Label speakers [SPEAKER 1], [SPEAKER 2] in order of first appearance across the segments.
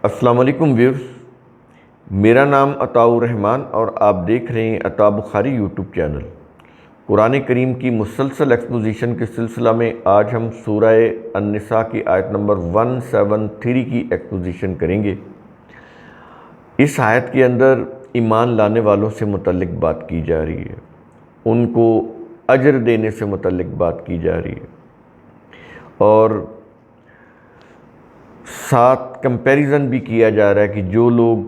[SPEAKER 1] السلام علیکم ویورز، میرا نام عطاء الرحمن اور آپ دیکھ رہے ہیں عطاء بخاری یوٹیوب چینل۔ قرآن کریم کی مسلسل ایکسپوزیشن کے سلسلہ میں آج ہم سورہ النساء کی آیت نمبر 173 کی ایکسپوزیشن کریں گے۔ اس آیت کے اندر ایمان لانے والوں سے متعلق بات کی جا رہی ہے، ان کو اجر دینے سے متعلق بات کی جا رہی ہے، اور ساتھ کمپیریزن بھی کیا جا رہا ہے کہ جو لوگ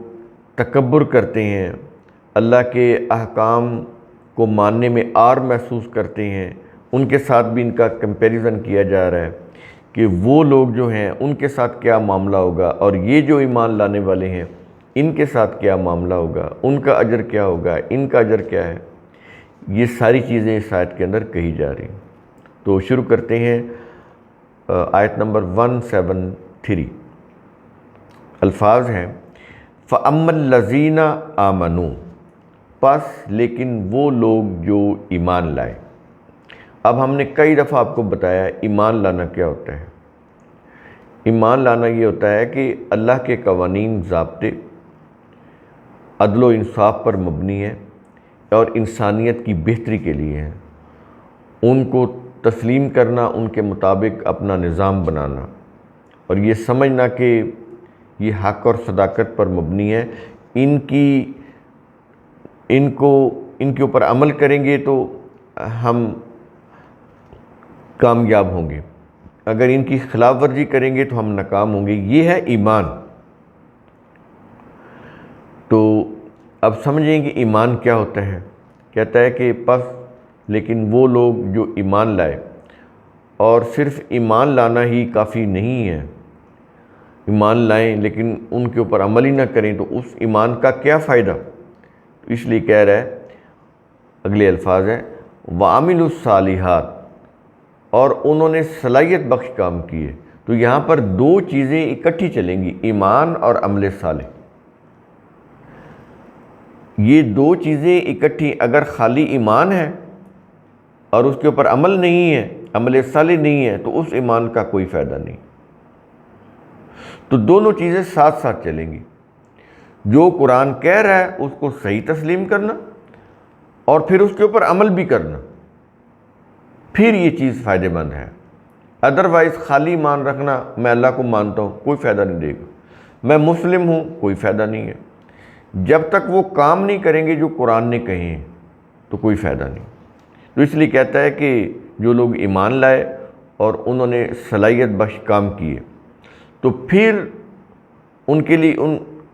[SPEAKER 1] تکبر کرتے ہیں، اللہ کے احکام کو ماننے میں آر محسوس کرتے ہیں، ان کے ساتھ بھی ان کا کمپیریزن کیا جا رہا ہے کہ وہ لوگ جو ہیں ان کے ساتھ کیا معاملہ ہوگا، اور یہ جو ایمان لانے والے ہیں ان کے ساتھ کیا معاملہ ہوگا، ان کا اجر کیا ہوگا، ان کا اجر کیا ہے۔ یہ ساری چیزیں اس آیت کے اندر کہی جا رہی ہیں۔ تو شروع کرتے ہیں آیت نمبر 173۔ الفاظ ہیں فَأَمَّا الَّذِينَ آمَنُوا، پس لیکن وہ لوگ جو ایمان لائے۔ اب ہم نے کئی دفعہ آپ کو بتایا ایمان لانا کیا ہوتا ہے۔ ایمان لانا یہ ہوتا ہے کہ اللہ کے قوانین، ضابطے عدل و انصاف پر مبنی ہے اور انسانیت کی بہتری کے لیے ہیں، ان کو تسلیم کرنا، ان کے مطابق اپنا نظام بنانا، اور یہ سمجھنا کہ یہ حق اور صداقت پر مبنی ہے، ان کے اوپر عمل کریں گے تو ہم کامیاب ہوں گے، اگر ان کی خلاف ورزی کریں گے تو ہم ناکام ہوں گے۔ یہ ہے ایمان۔ تو اب سمجھیں کہ ایمان کیا ہوتا ہے۔ کہتا ہے کہ پس لیکن وہ لوگ جو ایمان لائے، اور صرف ایمان لانا ہی کافی نہیں ہے، ایمان لائیں لیکن ان کے اوپر عمل ہی نہ کریں تو اس ایمان کا کیا فائدہ۔ تو اس لیے کہہ رہا ہے، اگلے الفاظ ہیں وَعَمِلُوا الصَّالِحَاتِ، اور انہوں نے صلاحیت بخش کام کیے۔ تو یہاں پر دو چیزیں اکٹھی چلیں گی، ایمان اور عمل صالح۔ یہ دو چیزیں اکٹھی، اگر خالی ایمان ہے اور اس کے اوپر عمل نہیں ہے، عمل صالح نہیں ہے، تو اس ایمان کا کوئی فائدہ نہیں۔ تو دونوں چیزیں ساتھ ساتھ چلیں گی۔ جو قرآن کہہ رہا ہے اس کو صحیح تسلیم کرنا، اور پھر اس کے اوپر عمل بھی کرنا، پھر یہ چیز فائدہ مند ہے۔ ادروائز خالی ایمان رکھنا، میں اللہ کو مانتا ہوں، کوئی فائدہ نہیں دے گا، میں مسلم ہوں، کوئی فائدہ نہیں ہے۔ جب تک وہ کام نہیں کریں گے جو قرآن نے کہے ہیں تو کوئی فائدہ نہیں۔ تو اس لیے کہتا ہے کہ جو لوگ ایمان لائے اور انہوں نے صلاحیت بخش کام کیے، تو پھر ان کے لیے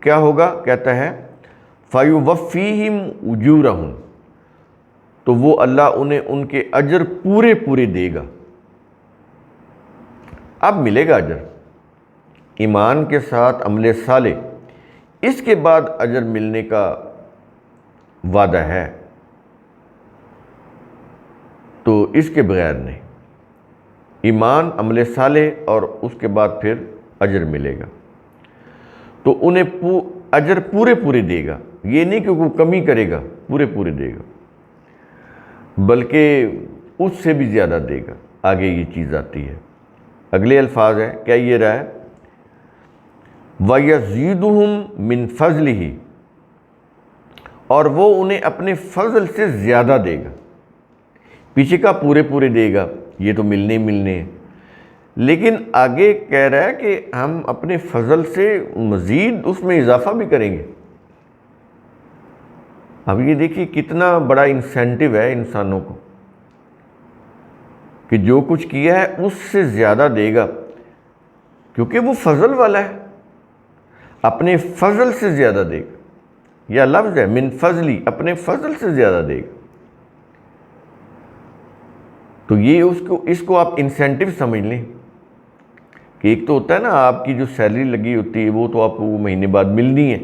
[SPEAKER 1] کیا ہوگا؟ کہتا ہے فَيُوَفِّيهِمْ أُجُورَهُمْ، تو وہ اللہ انہیں ان کے اجر پورے دے گا۔ اب ملے گا اجر، ایمان کے ساتھ عمل صالح، اس کے بعد اجر ملنے کا وعدہ ہے، تو اس کے بغیر نہیں۔ ایمان، عمل صالح، اور اس کے بعد پھر اجر ملے گا۔ تو انہیں اجر پورے دے گا، یہ نہیں کہ وہ کمی کرے گا، پورے دے گا، بلکہ اس سے بھی زیادہ دے گا۔ آگے یہ چیز آتی ہے، اگلے الفاظ ہیں، کیا یہ رہا ہے وَيَزِيدُهُمْ مِنْ فَضْلِهِ، اور وہ انہیں اپنے فضل سے زیادہ دے گا۔ پیچھے کا پورے دے گا، یہ تو ملنے ہیں، لیکن آگے کہہ رہا ہے کہ ہم اپنے فضل سے مزید اس میں اضافہ بھی کریں گے۔ اب یہ دیکھیے کتنا بڑا انسینٹیو ہے انسانوں کو کہ جو کچھ کیا ہے اس سے زیادہ دے گا، کیونکہ وہ فضل والا ہے، اپنے فضل سے زیادہ دے گا۔ یہ لفظ ہے من فضلی، اپنے فضل سے زیادہ دے گا۔ تو یہ اس کو آپ انسینٹیو سمجھ لیں کہ ایک تو ہوتا ہے نا آپ کی جو سیلری لگی ہوتی ہے وہ تو آپ کو مہینے بعد ملنی ہے،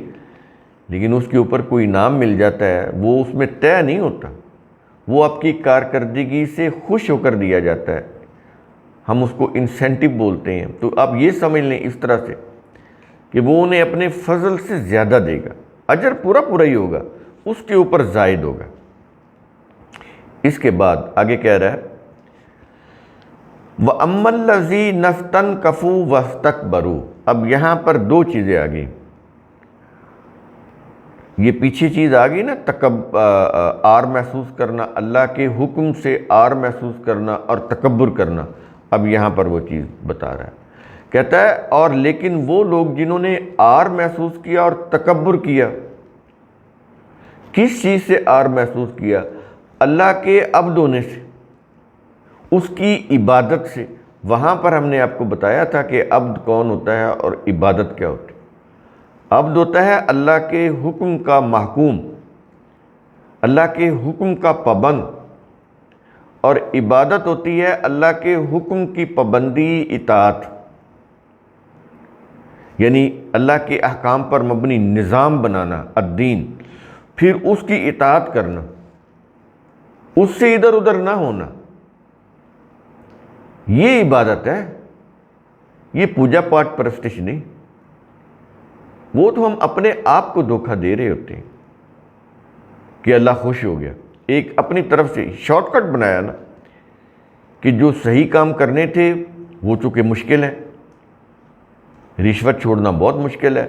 [SPEAKER 1] لیکن اس کے اوپر کوئی انعام مل جاتا ہے، وہ اس میں طے نہیں ہوتا، وہ آپ کی کارکردگی سے خوش ہو کر دیا جاتا ہے، ہم اس کو انسینٹیو بولتے ہیں۔ تو آپ یہ سمجھ لیں اس طرح سے کہ وہ انہیں اپنے فضل سے زیادہ دے گا، اجر پورا ہی ہوگا، اس کے اوپر زائد ہوگا۔ اس کے بعد آگے کہہ رہا ہے وَأَمَّا الَّذِينَ اسْتَنْكَفُوا وَاسْتَكْبَرُوا، اب یہاں پر دو چیزیں آ گئی. یہ پیچھے چیز آ گئی نا، آر محسوس کرنا، اللہ کے حکم سے آر محسوس کرنا اور تکبر کرنا. اب یہاں پر وہ چیز بتا رہا ہے، کہتا ہے اور لیکن وہ لوگ جنہوں نے آر محسوس کیا اور تکبر کیا، کس چیز سے آر محسوس کیا؟ اللہ کے عبد ہونے سے، اس کی عبادت سے. وہاں پر ہم نے آپ کو بتایا تھا کہ عبد کون ہوتا ہے اور عبادت کیا ہوتی ہے. عبد ہوتا ہے اللہ کے حکم کا محکوم، اللہ کے حکم کا پابند، اور عبادت ہوتی ہے اللہ کے حکم کی پابندی، اطاعت، یعنی اللہ کے احکام پر مبنی نظام بنانا، الدین، پھر اس کی اطاعت کرنا، اس سے ادھر ادھر نہ ہونا. یہ عبادت ہے، یہ پوجا پاٹ پرستش نہیں. وہ تو ہم اپنے آپ کو دھوکہ دے رہے ہوتے ہیں کہ اللہ خوش ہو گیا. ایک اپنی طرف سے شارٹ کٹ بنایا نا کہ جو صحیح کام کرنے تھے وہ چونکہ مشکل ہے، رشوت چھوڑنا بہت مشکل ہے،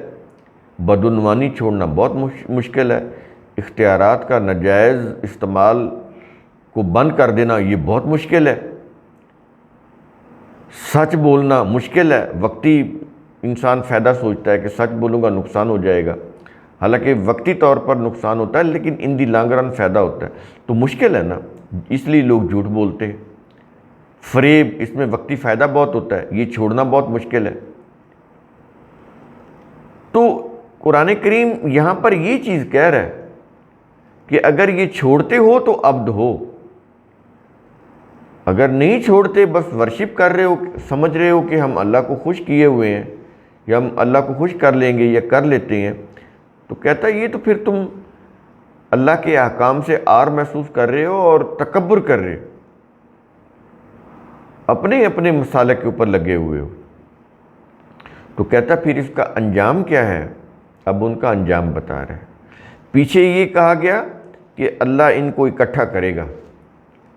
[SPEAKER 1] بدعنوانی چھوڑنا بہت مشکل ہے، اختیارات کا ناجائز استعمال کو بند کر دینا یہ بہت مشکل ہے، سچ بولنا مشکل ہے. وقتی انسان فائدہ سوچتا ہے کہ سچ بولوں گا نقصان ہو جائے گا، حالانکہ وقتی طور پر نقصان ہوتا ہے لیکن ان دی لانگ رن فائدہ ہوتا ہے. تو مشکل ہے نا، اس لیے لوگ جھوٹ بولتے ہیں. فریب، اس میں وقتی فائدہ بہت ہوتا ہے، یہ چھوڑنا بہت مشکل ہے. تو قرآن کریم یہاں پر یہ چیز کہہ رہا ہے کہ اگر یہ چھوڑتے ہو تو عبد ہو، اگر نہیں چھوڑتے بس ورشپ کر رہے ہو، سمجھ رہے ہو کہ ہم اللہ کو خوش کیے ہوئے ہیں یا ہم اللہ کو خوش کر لیں گے یا کر لیتے ہیں، تو کہتا ہے یہ تو پھر تم اللہ کے احکام سے آر محسوس کر رہے ہو اور تکبر کر رہے ہو، اپنے اپنے مسالے کے اوپر لگے ہوئے ہو. تو کہتا پھر اس کا انجام کیا ہے؟ اب ان کا انجام بتا رہے ہیں. پیچھے یہ کہا گیا کہ اللہ ان کو اکٹھا کرے گا،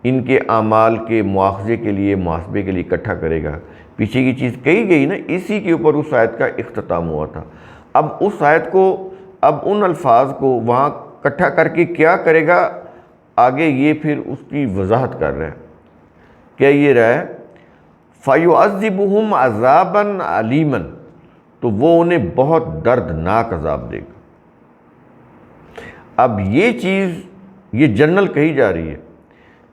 [SPEAKER 1] ان کے اعمال کے مواخذے کے لیے، محاسبے کے لیے اکٹھا کرے گا. پیچھے کی چیز کہی گئی نا، اسی کے اوپر اس آیت کا اختتام ہوا تھا. اب اس آیت کو، اب ان الفاظ کو وہاں اکٹھا کر کے کیا کرے گا آگے، یہ پھر اس کی وضاحت کر رہا ہے. کیا یہ رہا ہے فَيُعَذِّبُهُمْ عَذَابًا عَلِيمًا، تو وہ انہیں بہت دردناک عذاب دے گا. اب یہ چیز یہ جنرل کہی جا رہی ہے،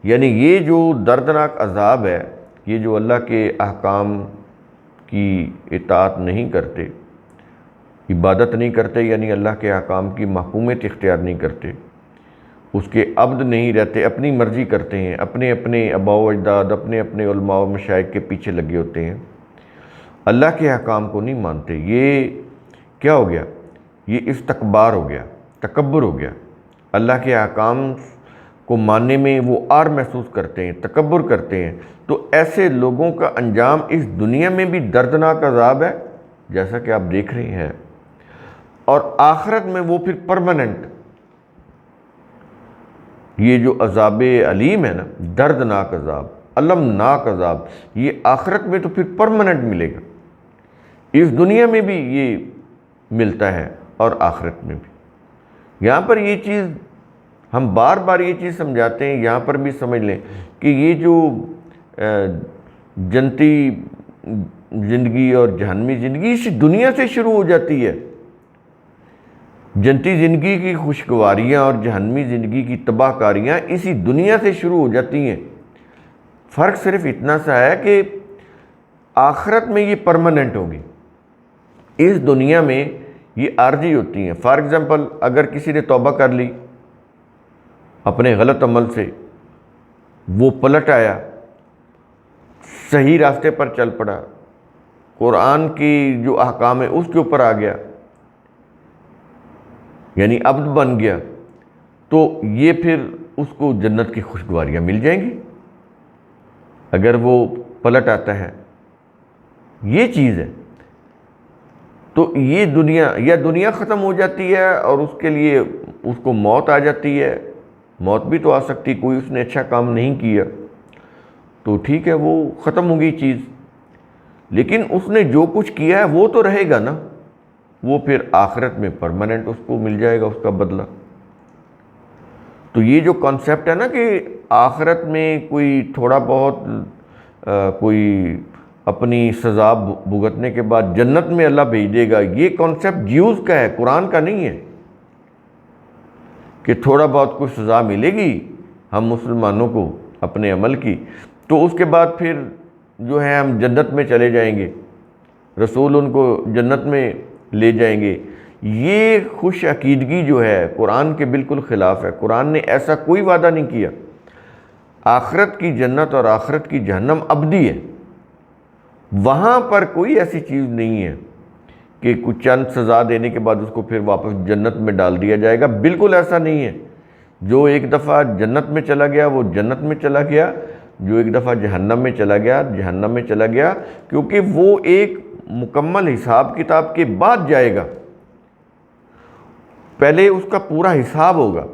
[SPEAKER 1] یعنی یہ جو دردناک عذاب ہے، یہ جو اللہ کے احکام کی اطاعت نہیں کرتے، عبادت نہیں کرتے، یعنی اللہ کے احکام کی محکومیت اختیار نہیں کرتے، اس کے عبد نہیں رہتے، اپنی مرضی کرتے ہیں، اپنے اپنے آباء و اجداد، اپنے اپنے علماء و مشائخ کے پیچھے لگے ہوتے ہیں، اللہ کے احکام کو نہیں مانتے. یہ کیا ہو گیا؟ یہ استکبار ہو گیا، تکبر ہو گیا. اللہ کے احکام کو ماننے میں وہ آر محسوس کرتے ہیں، تکبر کرتے ہیں. تو ایسے لوگوں کا انجام اس دنیا میں بھی دردناک عذاب ہے، جیسا کہ آپ دیکھ رہے ہیں، اور آخرت میں وہ پھر پرماننٹ. یہ جو عذاب علیم ہے نا، دردناک عذاب، المناک عذاب، یہ آخرت میں تو پھر پرماننٹ ملے گا. اس دنیا میں بھی یہ ملتا ہے اور آخرت میں بھی. یہاں پر یہ چیز ہم بار بار یہ چیز سمجھاتے ہیں، یہاں پر بھی سمجھ لیں کہ یہ جو جنتی زندگی اور جہنمی زندگی اسی دنیا سے شروع ہو جاتی ہے. جنتی زندگی کی خوشگواریاں اور جہنمی زندگی کی تباہ کاریاں اسی دنیا سے شروع ہو جاتی ہیں. فرق صرف اتنا سا ہے کہ آخرت میں یہ پرماننٹ ہوگی، اس دنیا میں یہ عارضی ہوتی ہیں. فار ایگزامپل، اگر کسی نے توبہ کر لی اپنے غلط عمل سے، وہ پلٹ آیا، صحیح راستے پر چل پڑا، قرآن کی جو احکام ہے اس کے اوپر آ گیا، یعنی عبد بن گیا، تو یہ پھر اس کو جنت کی خوشگواریاں مل جائیں گی اگر وہ پلٹ آتا ہے. یہ چیز ہے. تو یہ دنیا ختم ہو جاتی ہے اور اس کے لیے اس کو موت آ جاتی ہے. موت بھی تو آ سکتی، کوئی اس نے اچھا کام نہیں کیا تو ٹھیک ہے، وہ ختم ہو گئی چیز. لیکن اس نے جو کچھ کیا ہے وہ تو رہے گا نا، وہ پھر آخرت میں پرماننٹ اس کو مل جائے گا اس کا بدلہ۔ تو یہ جو کانسیپٹ ہے نا کہ آخرت میں کوئی تھوڑا بہت کوئی اپنی سزا بھگتنے کے بعد جنت میں اللہ بھیج دے گا، یہ کانسیپٹ جیوز کا ہے، قرآن کا نہیں ہے کہ تھوڑا بہت کچھ سزا ملے گی ہم مسلمانوں کو اپنے عمل کی، تو اس کے بعد پھر جو ہے ہم جنت میں چلے جائیں گے، رسول ان کو جنت میں لے جائیں گے۔ یہ خوش عقیدگی جو ہے قرآن کے بالکل خلاف ہے۔ قرآن نے ایسا کوئی وعدہ نہیں کیا۔ آخرت کی جنت اور آخرت کی جہنم ابدی ہے، وہاں پر کوئی ایسی چیز نہیں ہے کہ کچھ چند سزا دینے کے بعد اس کو پھر واپس جنت میں ڈال دیا جائے گا، بالکل ایسا نہیں ہے۔ جو ایک دفعہ جنت میں چلا گیا وہ جنت میں چلا گیا، جو ایک دفعہ جہنم میں چلا گیا جہنم میں چلا گیا، کیونکہ وہ ایک مکمل حساب کتاب کے بعد جائے گا، پہلے اس کا پورا حساب ہوگا،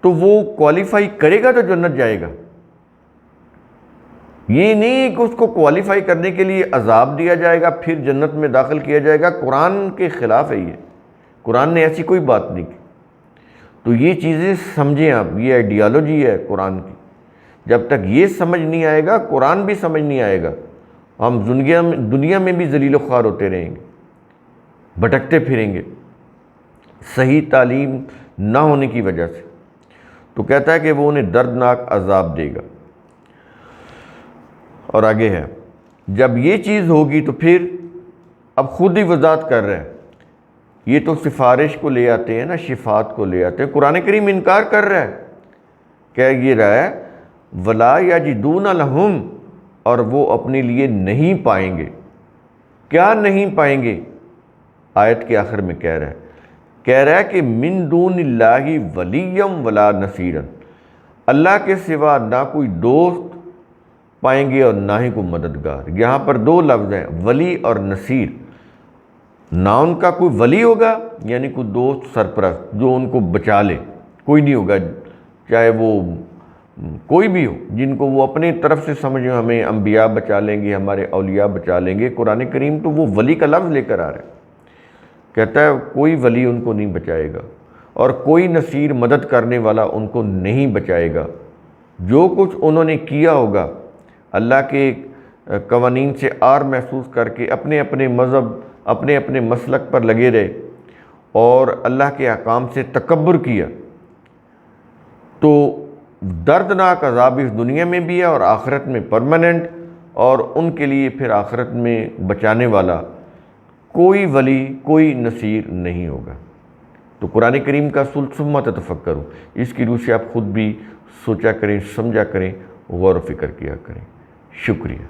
[SPEAKER 1] تو وہ کوالیفائی کرے گا تو جنت جائے گا۔ یہ نہیں کہ اس کو کوالیفائی کرنے کے لیے عذاب دیا جائے گا پھر جنت میں داخل کیا جائے گا، قرآن کے خلاف ہے یہ، قرآن نے ایسی کوئی بات نہیں کی۔ تو یہ چیزیں سمجھیں آپ، یہ آئیڈیالوجی ہے قرآن کی، جب تک یہ سمجھ نہیں آئے گا قرآن بھی سمجھ نہیں آئے گا، ہم دنیا میں بھی ذلیل و خوار ہوتے رہیں گے، بھٹکتے پھریں گے صحیح تعلیم نہ ہونے کی وجہ سے۔ تو کہتا ہے کہ وہ انہیں دردناک عذاب دے گا۔ اور آگے ہے، جب یہ چیز ہوگی تو پھر اب خود ہی وضاحت کر رہے ہیں، یہ تو سفارش کو لے آتے ہیں نا، شفاعت کو لے آتے ہیں، قرآن کریم انکار کر رہا ہے، کہہ یہ رہا ہے وَلَا يَجِدُونَ لَهُمْ، اور وہ اپنے لیے نہیں پائیں گے۔ کیا نہیں پائیں گے؟ آیت کے آخر میں کہہ رہا ہے کہ مِن دُونِ اللَّهِ وَلِيًّا وَلَا نَصِيرًا، اللہ کے سوا نہ کوئی دوست پائیں گے اور نہ ہی کوئی مددگار۔ یہاں پر دو لفظ ہیں، ولی اور نصیر۔ نہ ان کا کوئی ولی ہوگا، یعنی کوئی دوست سرپرست جو ان کو بچا لے، کوئی نہیں ہوگا، چاہے وہ کوئی بھی ہو جن کو وہ اپنے طرف سے سمجھو ہمیں انبیاء بچا لیں گے، ہمارے اولیاء بچا لیں گے۔ قرآن کریم تو وہ ولی کا لفظ لے کر آ رہا ہے، کہتا ہے کوئی ولی ان کو نہیں بچائے گا اور کوئی نصیر مدد کرنے والا ان کو نہیں بچائے گا۔ جو کچھ انہوں نے کیا ہوگا اللہ کے قوانین سے آر محسوس کر کے اپنے اپنے مذہب اپنے اپنے مسلک پر لگے رہے اور اللہ کے احکام سے تکبر کیا، تو دردناک عذاب اس دنیا میں بھی ہے اور آخرت میں پرماننٹ، اور ان کے لیے پھر آخرت میں بچانے والا کوئی ولی کوئی نصیر نہیں ہوگا۔ تو قرآن کریم کا ثم تتفکروا، اس کی روح سے آپ خود بھی سوچا کریں، سمجھا کریں، غور و فکر کیا کریں۔ شکریہ۔